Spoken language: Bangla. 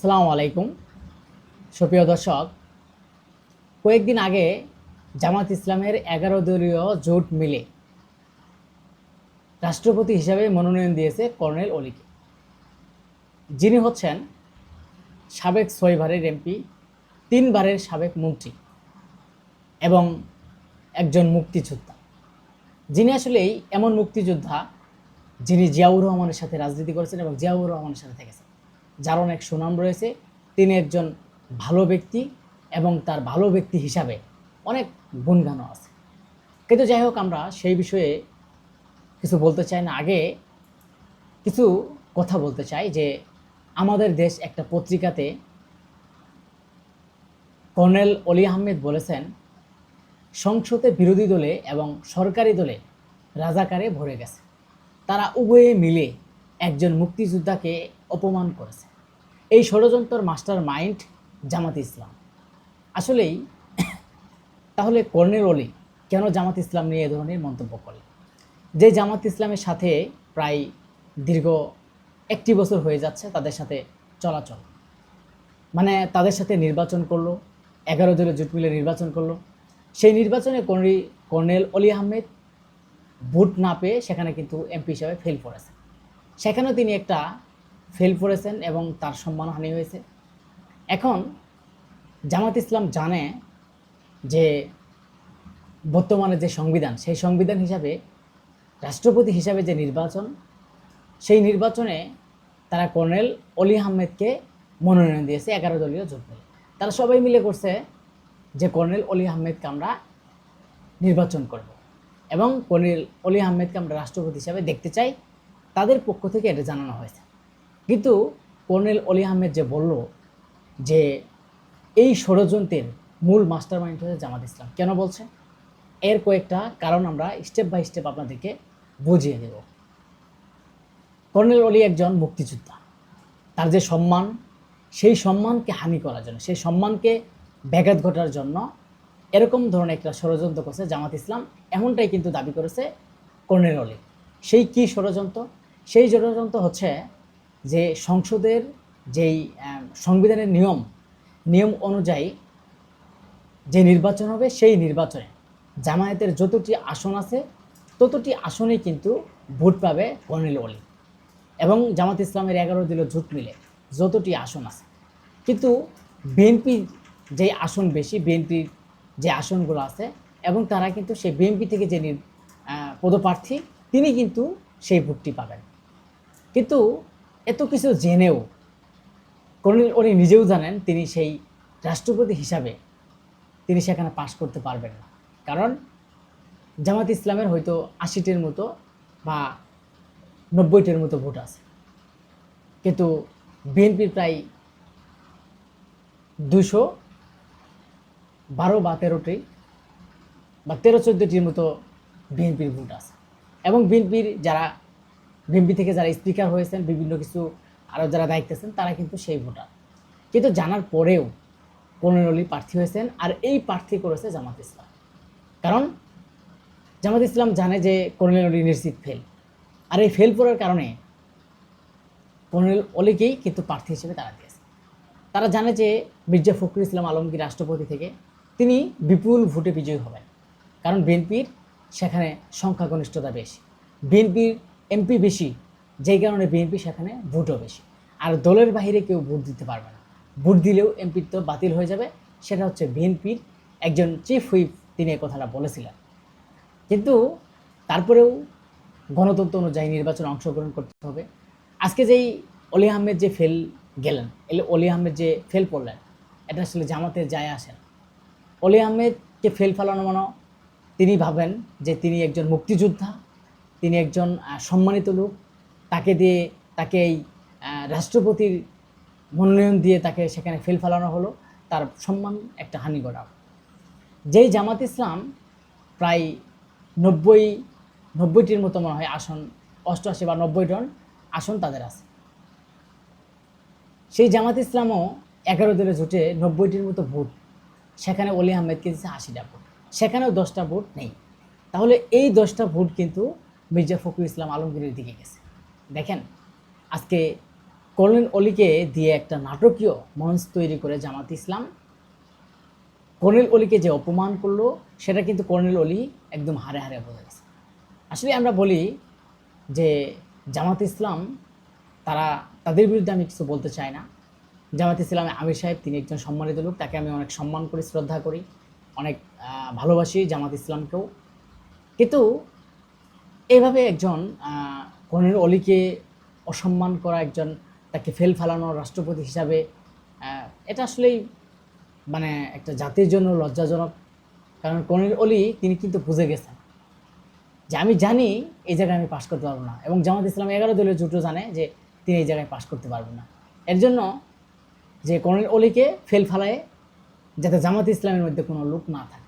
আসসালামু আলাইকুম সুপ্রিয় দর্শক। কয়েকদিন আগে জামাত ইসলামের 11 দলীয় জোট মিলে রাষ্ট্রপতি হিসাবে মনোনয়ন দিয়েছে কর্নেল অলিকে, যিনি হচ্ছেন সাবেক 6 বারের এমপি, 3 বারের সাবেক মন্ত্রী এবং একজন মুক্তিযোদ্ধা, যিনি আসলেই এমন মুক্তিযোদ্ধা যিনি জিয়াউর রহমানের সাথে রাজনীতি করেছেন এবং জিয়াউর রহমানের সাথে থেকেছেন, যার অনেক সুনাম রয়েছে। তিনি একজন ভালো ব্যক্তি এবং তার ভালো ব্যক্তি হিসাবে অনেক গুণগানও আছে। কিন্তু যাই হোক, আমরা সেই বিষয়ে কিছু বলতে চাই না, আগে কিছু কথা বলতে চাই যে আমাদের দেশ একটা পত্রিকাতে কর্নেল অলি আহমেদ বলেছেন, সংসদে বিরোধী দলে এবং সরকারি দলে রাজাকারে ভরে গেছে, তারা উভয়ে মিলে একজন মুক্তিযোদ্ধাকে অপমান করেছে। এই ষড়যন্ত্রের মাস্টার মাইন্ড জামাত ইসলাম। আসলেই তাহলে কর্নেল অলি কেন জামাত ইসলাম নিয়ে এ ধরনের মন্তব্য করলেন? যে জামাত ইসলামের সাথে প্রায় দীর্ঘ 1 বছর হয়ে যাচ্ছে তাদের সাথে চলাচল, মানে তাদের সাথে নির্বাচন করলো, 11 দলীয় জোট মিলে নির্বাচন করলো। সেই নির্বাচনে কর্নেল অলি আহমেদ ভোট না পেয়ে সেখানে কিন্তু এমপি হিসাবে ফেল করেছেন। সেখানেও তিনি একটা ফেল করেছেন এবং তার সম্মানহানি হয়েছে। এখন জামাত ইসলাম জানে যে বর্তমানে যে সংবিধান, সেই সংবিধান হিসাবে রাষ্ট্রপতি হিসাবে যে নির্বাচন, সেই নির্বাচনে তারা কর্নেল অলি আহমেদকে মনোনয়ন দিয়েছে 11 দলীয় জোট মিলে। তারা সবাই মিলে করছে যে কর্নেল অলি আহমেদকে আমরা নির্বাচন করব এবং কর্নেল অলি আহমেদকে আমরা রাষ্ট্রপতি হিসাবে দেখতে চাই, তাদের পক্ষ থেকে এটা জানানো হয়েছে। কিন্তু কর্নেল অলি আহমেদ যে বলল যে এই ষড়যন্ত্রের মূল মাস্টার মাইন্ড হচ্ছে জামাত ইসলাম, কেন বলছে? এর কয়েকটা কারণ আমরা স্টেপ বাই স্টেপ আপনাদেরকে বুঝিয়ে দেব। কর্নেল অলি একজন মুক্তিযোদ্ধা, তার যে সম্মান, সেই সম্মানকে হানি করার জন্য, সেই সম্মানকে ব্যাঘাত ঘটার জন্য এরকম ধরনের একটা ষড়যন্ত্র করছে জামাত ইসলাম, এমনটাই কিন্তু দাবি করেছে কর্নেল অলি। সেই কি ষড়যন্ত্র? সেই ষড়যন্ত্র হচ্ছে যে সংসদের যেই সংবিধানের নিয়ম অনুযায়ী যে নির্বাচন হবে, সেই নির্বাচনে জামায়াতের যতটি আসন আছে ততটি আসনেই কিন্তু ভোট পাবে কর্নেল অলি এবং জামাত ইসলামের 11 দলীয় জোট মিলে যতটি আসন আছে। কিন্তু বিএনপি যে আসন বেশি, বিএনপির যে আসনগুলো আছে, এবং তারা কিন্তু সেই বিএনপি থেকে যে পদপ্রার্থী, তিনি কিন্তু সেই ভোটটি পাবেন। কিন্তু এত কিছু জেনেও কর্নেল অলি নিজেও জানেন তিনি সেই রাষ্ট্রপতি হিসাবে তিনি সেখানে পাশ করতে পারবেন না, কারণ জামাত ইসলামের হয়তো 80টির মতো বা 90টির মতো ভোট আছে, কিন্তু বিএনপির প্রায় 212 বা 13টি বা 13-14টির মতো বিএনপির ভোট আছে। এবং বিএনপি থেকে যারা স্পিকার হয়েছেন, বিভিন্ন কিছু আরও যারা দায়িত্ব আছেন, তারা কিন্তু সেই ভোটার। কিন্তু জানার পরেও কর্নেল অলি প্রার্থী হয়েছেন, আর এই প্রার্থী করেছে জামাত ইসলাম। কারণ জামাত ইসলাম জানে যে কর্নেল অলি নিশ্চিত ফেল, আর এই ফেল করার কারণে কর্নেল অলিকেই কিন্তু প্রার্থী হিসেবে তারা দিয়েছে। তারা জানে যে মির্জা ফখরুল ইসলাম আলমগীর রাষ্ট্রপতি থেকে তিনি বিপুল ভোটে বিজয়ী হবেন, কারণ বিএনপির সেখানে সংখ্যাগরিষ্ঠতা বেশি, বিএনপির এমপি বেশি, যেই কারণে বিএনপি সেখানে ভোটও বেশি। আর দলের বাইরে কেউ ভোট দিতে পারবে না, ভোট দিলেও এমপির তো বাতিল হয়ে যাবে। সেটা হচ্ছে বিএনপির একজন চিফ হুইপ, তিনি এই কথাটা বলেছিলেন। কিন্তু তারপরেও গণতন্ত্র অনুযায়ী নির্বাচনে অংশগ্রহণ করতে হবে। আজকে যেই অলি আহমেদ যে ফেল গেলেন, অলি আহমেদ যে ফেল পড়লেন, এটা আসলে জামাতের যায় আসে না। অলি আহমেদকে ফেল ফেলানো মানে তিনি ভাবেন যে তিনি একজন মুক্তিযোদ্ধা, তিনি একজন সম্মানিত লোক, তাকে এই রাষ্ট্রপতির মনোনয়ন দিয়ে তাকে সেখানে ফেল ফেলানো হলো, তার সম্মান একটা হানি ঘটা। যেই জামাত ইসলাম প্রায় 90টির মতো মনে হয় আসন, 88 বা 90জন আসন তাদের আছে। সেই জামাত ইসলামও 11 দলীয় জোটে 90টির মতো ভোট, সেখানে অলি আহমেদকে দিচ্ছে 80টা ভোট, সেখানেও 10টা ভোট নেই। তাহলে এই 10টা ভোট কিন্তু মির্জা ফখরুল ইসলাম আলমগীরের দিকে গেছে। দেখেন আজকে কর্নেল অলিকে দিয়ে একটা নাটকীয় মঞ্চ তৈরি করে জামাত ইসলাম কর্নেল অলিকে যে অপমান করলো, সেটা কিন্তু কর্নেল অলি একদম হারে হারে বোঝা গেছে। আসলে আমরা বলি যে জামাত ইসলাম তাদের বিরুদ্ধে আমি কিছু বলতে চাই না। জামাত ইসলামে আমির সাহেব তিনি একজন সম্মানিত লোক, তাকে আমি অনেক সম্মান করি, শ্রদ্ধা করি, অনেক ভালোবাসি জামাত ইসলামকেও। কিন্তু এইভাবে একজন কর্নেল অলিকে অসম্মান করা, একজন তাকে ফেল ফালানো রাষ্ট্রপতি হিসাবে, এটা আসলেই মানে একটা জাতির জন্য লজ্জাজনক। কারণ কর্নেল অলি তিনি কিন্তু বুঝে গেছেন যে আমি জানি এই জায়গায় আমি পাশ করতে পারবো না, এবং জামাত ইসলাম 11 দলীয় জোটও জানে যে তিনি এই জায়গায় পাশ করতে পারবেন না। এর জন্য যে কর্নেল অলিকে ফেল ফালায় যাতে জামাত ইসলামের মধ্যে কোনো লোক না থাকে।